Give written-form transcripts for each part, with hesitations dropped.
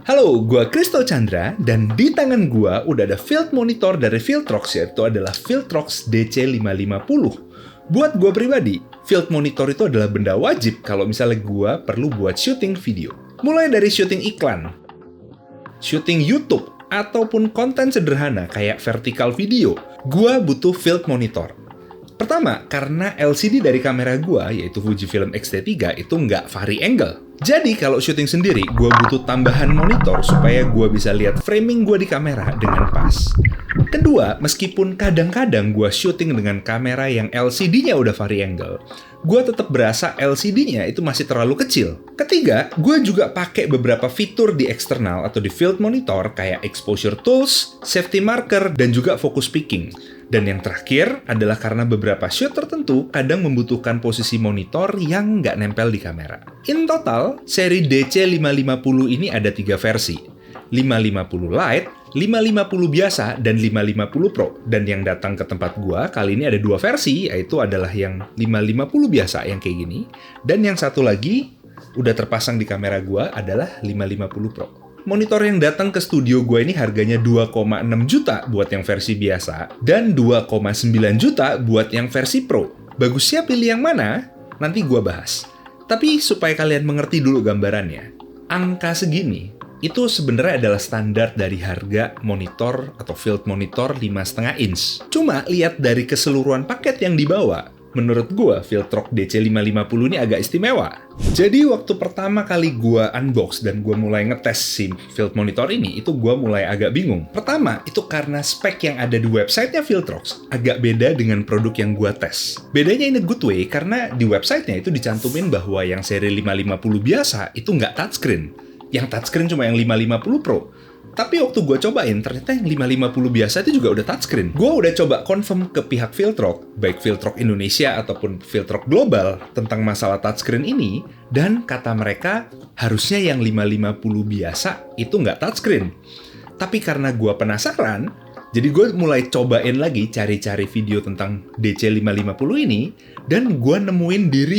Halo, gua Kristo Chandra, dan di tangan gua udah ada field monitor dari Viltrox, yaitu adalah Viltrox DC550. Buat gua pribadi, field monitor itu adalah benda wajib kalau misalnya gua perlu buat syuting video. Mulai dari syuting iklan, syuting YouTube, ataupun konten sederhana kayak vertical video, gua butuh field monitor. Pertama, karena LCD dari kamera gua, yaitu Fujifilm X-T3, itu nggak vari angle. Jadi kalau syuting sendiri, gue butuh tambahan monitor supaya gue bisa lihat framing gue di kamera dengan pas. Kedua, meskipun kadang-kadang gue syuting dengan kamera yang LCD-nya udah vari angle, gue tetap berasa LCD-nya itu masih terlalu kecil. Ketiga, gue juga pakai beberapa fitur di eksternal atau di field monitor kayak exposure tools, safety marker, dan juga focus picking. Dan yang terakhir adalah karena beberapa shoot tertentu kadang membutuhkan posisi monitor yang nggak nempel di kamera. In total, seri DC550 ini ada 3 versi. 550 Lite, 550 biasa, dan 550 Pro. Dan yang datang ke tempat gua kali ini ada 2 versi, yaitu adalah yang 550 biasa yang kayak gini, dan yang satu lagi udah terpasang di kamera gua adalah 550 Pro. Monitor yang datang ke studio gue ini harganya 2,6 juta buat yang versi biasa dan 2,9 juta buat yang versi Pro. Bagusnya pilih yang mana? Nanti gue bahas. Tapi supaya kalian mengerti dulu gambarannya, angka segini itu sebenarnya adalah standar dari harga monitor atau field monitor 5,5 inch. Cuma lihat dari keseluruhan paket yang dibawa, menurut gue, Viltrox DC550 ini agak istimewa. Jadi waktu pertama kali gue unbox dan gue mulai ngetes si field monitor ini, itu gue mulai agak bingung. Pertama, itu karena spek yang ada di websitenya Viltrox agak beda dengan produk yang gue tes. Bedanya in a good way, karena di websitenya itu dicantumin bahwa yang seri 550 biasa itu nggak touchscreen. Yang touchscreen cuma yang 550 Pro. Tapi waktu gue cobain, ternyata yang 550 biasa itu juga udah touchscreen. Gue udah coba confirm ke pihak Viltrox, baik Viltrox Indonesia ataupun Viltrox Global, tentang masalah touchscreen ini, dan kata mereka, harusnya yang 550 biasa itu nggak touchscreen. Tapi karena gue penasaran, jadi gue mulai cobain lagi cari-cari video tentang DC550 ini, dan gue nemuin di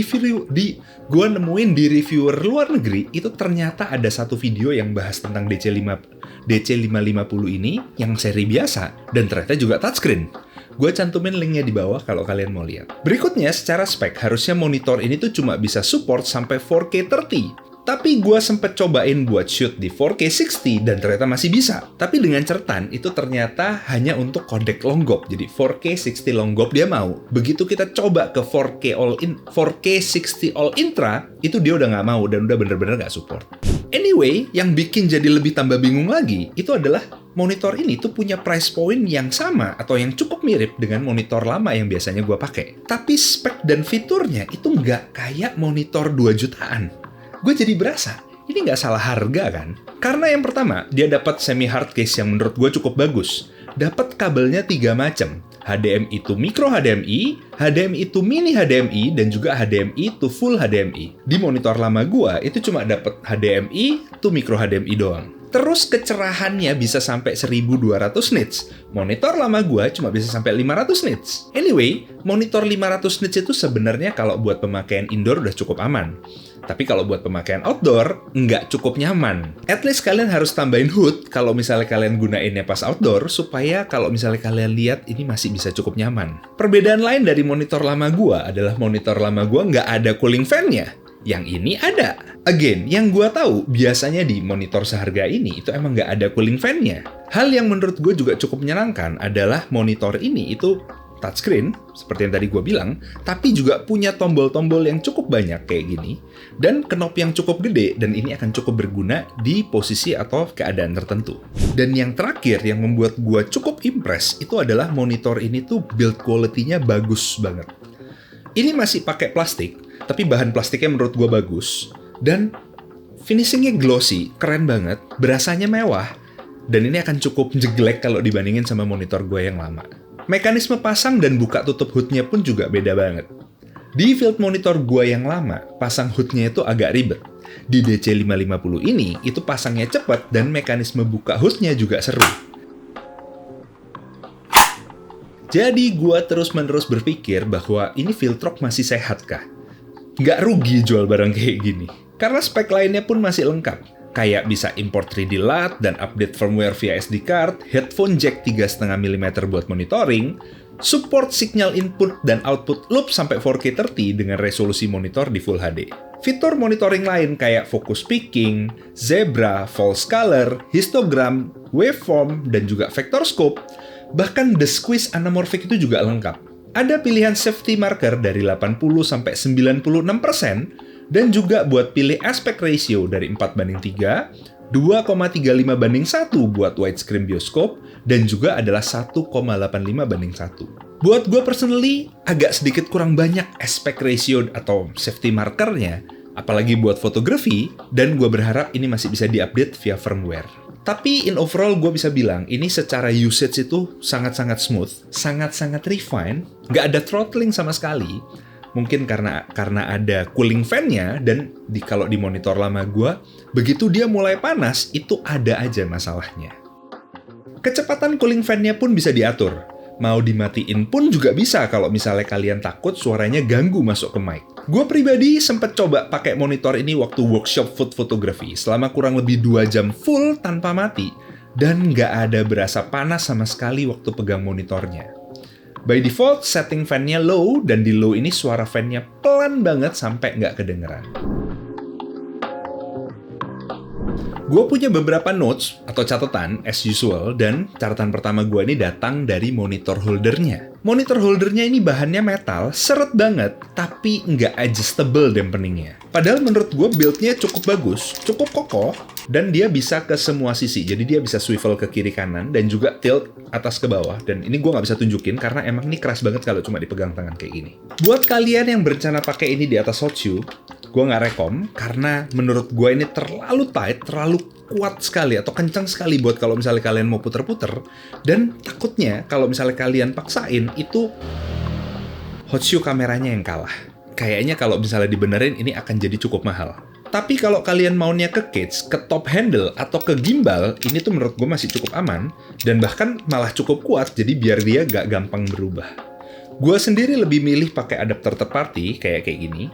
reviewer luar negeri, itu ternyata ada satu video yang bahas tentang DC550 ini yang seri biasa, dan ternyata juga touchscreen. Gue cantumin linknya di bawah kalau kalian mau lihat. Berikutnya, secara spek, harusnya monitor ini tuh cuma bisa support sampai 4K 30. Tapi gue sempet cobain buat shoot di 4K 60 dan ternyata masih bisa. Tapi dengan catatan, itu ternyata hanya untuk kodek long GOP. Jadi 4K 60 long GOP dia mau. Begitu kita coba ke 4K 60 all intra, itu dia udah nggak mau dan udah bener-bener nggak support. Anyway, yang bikin jadi lebih tambah bingung lagi, itu adalah monitor ini tuh punya price point yang sama atau yang cukup mirip dengan monitor lama yang biasanya gue pakai. Tapi spek dan fiturnya itu nggak kayak monitor 2 jutaan. Gue jadi berasa, ini nggak salah harga kan? Karena yang pertama, dia dapat semi hard case yang menurut gue cukup bagus. Dapat kabelnya 3 macam. HDMI to micro HDMI, HDMI to mini HDMI, dan juga HDMI to full HDMI. Di monitor lama gue, itu cuma dapat HDMI to micro HDMI doang. Terus kecerahannya bisa sampai 1200 nits. Monitor lama gua cuma bisa sampai 500 nits. Anyway, monitor 500 nits itu sebenarnya kalau buat pemakaian indoor udah cukup aman. Tapi kalau buat pemakaian outdoor, nggak cukup nyaman. At least kalian harus tambahin HUD kalau misalnya kalian gunainnya pas outdoor, supaya kalau misalnya kalian lihat ini masih bisa cukup nyaman. Perbedaan lain dari monitor lama gua adalah monitor lama gua nggak ada cooling fan-nya. Yang ini ada. Again, yang gua tahu, biasanya di monitor seharga ini itu emang nggak ada cooling fan-nya. Hal yang menurut gue juga cukup menyenangkan adalah monitor ini itu touchscreen, seperti yang tadi gue bilang, tapi juga punya tombol-tombol yang cukup banyak kayak gini, dan knob yang cukup gede, dan ini akan cukup berguna di posisi atau keadaan tertentu. Dan yang terakhir yang membuat gue cukup impress, itu adalah monitor ini tuh build quality-nya bagus banget. Ini masih pakai plastik, tapi bahan plastiknya menurut gue bagus, dan finishingnya glossy, keren banget, berasanya mewah, dan ini akan cukup jeglek kalau dibandingin sama monitor gue yang lama. Mekanisme pasang dan buka tutup hoodnya pun juga beda banget. Di field monitor gue yang lama, pasang hoodnya itu agak ribet. Di DC550 ini, itu pasangnya cepat dan mekanisme buka hoodnya juga seru. Jadi gue terus-menerus berpikir bahwa ini Viltrox masih sehat kah? Nggak rugi jual barang kayak gini. Karena spek lainnya pun masih lengkap. Kayak bisa import 3D LUT dan update firmware via SD card, headphone jack 3,5 mm buat monitoring, support signal input dan output loop sampai 4K 30 dengan resolusi monitor di Full HD. Fitur monitoring lain kayak focus peaking, zebra, false color, histogram, waveform, dan juga vector scope, bahkan the squeeze anamorphic itu juga lengkap. Ada pilihan safety marker dari 80-96%, dan juga buat pilih aspect ratio dari 4:3, 2,35:1 buat widescreen bioskop, dan juga adalah 1,85:1. Buat gue personally, agak sedikit kurang banyak aspect ratio atau safety markernya, apalagi buat fotografi, dan gue berharap ini masih bisa diupdate via firmware. Tapi in overall gue bisa bilang, ini secara usage itu sangat-sangat smooth, sangat-sangat refine, nggak ada throttling sama sekali. Mungkin karena ada cooling fan-nya, dan kalau di monitor lama gue, begitu dia mulai panas, itu ada aja masalahnya. Kecepatan cooling fan-nya pun bisa diatur. Mau dimatiin pun juga bisa kalau misalnya kalian takut suaranya ganggu masuk ke mic. Gue pribadi sempat coba pakai monitor ini waktu workshop food photography selama kurang lebih 2 jam full tanpa mati, dan nggak ada berasa panas sama sekali waktu pegang monitornya. By default, setting fan-nya low, dan di low ini suara fan-nya pelan banget sampai nggak kedengeran. Gue punya beberapa notes atau catatan as usual, dan catatan pertama gue ini datang dari monitor holdernya. Monitor holdernya ini bahannya metal, seret banget, tapi nggak adjustable dampeningnya. Padahal menurut gue build-nya cukup bagus, cukup kokoh, dan dia bisa ke semua sisi. Jadi dia bisa swivel ke kiri kanan, dan juga tilt atas ke bawah. Dan ini gue nggak bisa tunjukin, karena emang ini keras banget kalau cuma dipegang tangan kayak gini. Buat kalian yang berencana pakai ini di atas hot shoe, gue nggak rekom, karena menurut gue ini terlalu tight, terlalu kuat sekali atau kencang sekali buat kalau misalnya kalian mau puter-puter, dan takutnya kalau misalnya kalian paksain itu hot shoe kameranya yang kalah. Kayaknya kalau misalnya dibenerin ini akan jadi cukup mahal. Tapi kalau kalian maunya ke cage, ke top handle, atau ke gimbal, ini tuh menurut gue masih cukup aman, dan bahkan malah cukup kuat, jadi biar dia gak gampang berubah. Gue sendiri lebih milih pakai adapter third party kayak gini,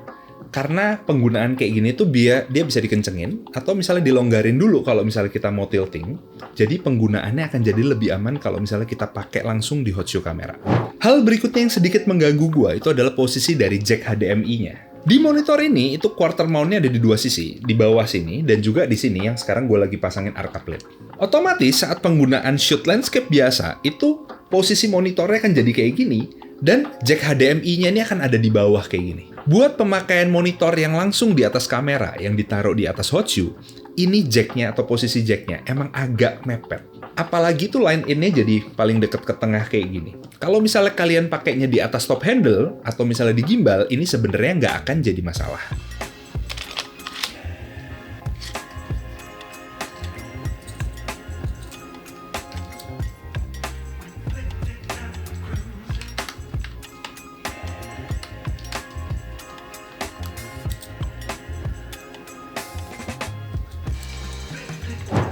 karena penggunaan kayak gini tuh dia bisa dikencengin, atau misalnya dilonggarin dulu kalau misalnya kita mau tilting. Jadi penggunaannya akan jadi lebih aman kalau misalnya kita pakai langsung di hot shoe kamera. Hal berikutnya yang sedikit mengganggu gua itu adalah posisi dari jack HDMI-nya. Di monitor ini itu quarter mount-nya ada di 2 sisi, di bawah sini dan juga di sini yang sekarang gue lagi pasangin arca plate. Otomatis saat penggunaan shoot landscape biasa, itu posisi monitornya akan jadi kayak gini, dan jack HDMI-nya ini akan ada di bawah kayak gini. Buat pemakaian monitor yang langsung di atas kamera, yang ditaruh di atas hot shoe, ini jack-nya atau posisi jack-nya emang agak mepet. Apalagi tuh line in-nya jadi paling deket ke tengah kayak gini. Kalau misalnya kalian pakainya di atas top handle, atau misalnya di gimbal, ini sebenarnya nggak akan jadi masalah.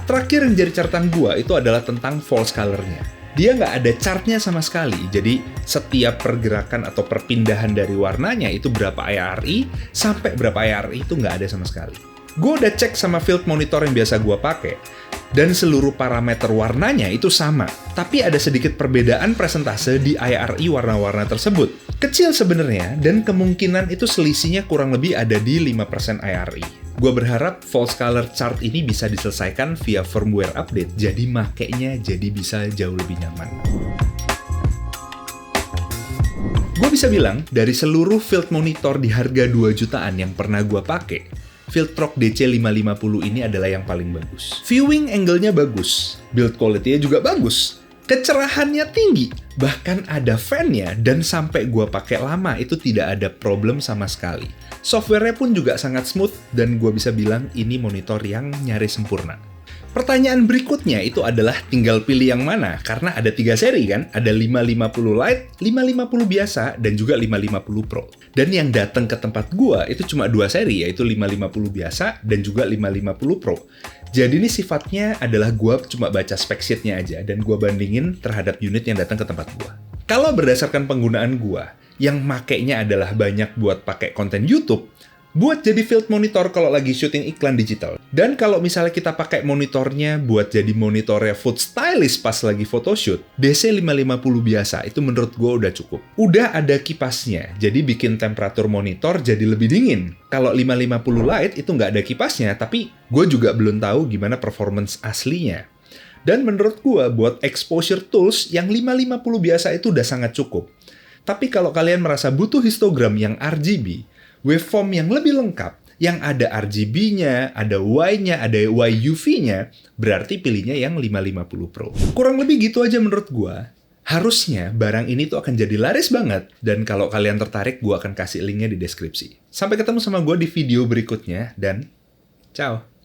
Terakhir yang jadi catatan gua itu adalah tentang false color-nya. Dia nggak ada chart-nya sama sekali, jadi setiap pergerakan atau perpindahan dari warnanya itu berapa IRI, sampai berapa IRI itu nggak ada sama sekali. Gue udah cek sama field monitor yang biasa gue pakai, dan seluruh parameter warnanya itu sama, tapi ada sedikit perbedaan presentase di IRI warna-warna tersebut. Kecil sebenarnya, dan kemungkinan itu selisihnya kurang lebih ada di 5% IRI. Gue berharap false color chart ini bisa diselesaikan via firmware update, jadi makainya jadi bisa jauh lebih nyaman. Gue bisa bilang, dari seluruh field monitor di harga 2 jutaan yang pernah gue pakai, Viltrox DC550 ini adalah yang paling bagus. Viewing angle-nya bagus, build quality-nya juga bagus, kecerahannya tinggi, bahkan ada fan-nya, dan sampai gue pakai lama itu tidak ada problem sama sekali. Software-nya pun juga sangat smooth, dan gue bisa bilang ini monitor yang nyaris sempurna. Pertanyaan berikutnya itu adalah tinggal pilih yang mana, karena ada 3 seri kan, ada 550 Lite, 550 biasa, dan juga 550 Pro. Dan yang datang ke tempat gua itu cuma 2 seri, yaitu 550 biasa dan juga 550 Pro. Jadi ini sifatnya adalah gua cuma baca spec sheet-nya aja, dan gua bandingin terhadap unit yang datang ke tempat gua. Kalau berdasarkan penggunaan gua, yang makainya adalah banyak buat pakai konten YouTube, buat jadi field monitor kalau lagi syuting iklan digital. Dan kalau misalnya kita pakai monitornya buat jadi monitornya food stylist pas lagi photoshoot, DC550 biasa itu menurut gue udah cukup. Udah ada kipasnya, jadi bikin temperatur monitor jadi lebih dingin. Kalau 550 Lite itu nggak ada kipasnya, tapi gue juga belum tahu gimana performance aslinya. Dan menurut gue buat exposure tools yang 550 biasa itu udah sangat cukup. Tapi kalau kalian merasa butuh histogram yang RGB, waveform yang lebih lengkap, yang ada RGB-nya, ada Y-nya, ada YUV-nya, berarti pilihnya yang 550 Pro. Kurang lebih gitu aja menurut gua. Harusnya barang ini tuh akan jadi laris banget, dan kalau kalian tertarik, gua akan kasih linknya di deskripsi. Sampai ketemu sama gua di video berikutnya, dan ciao!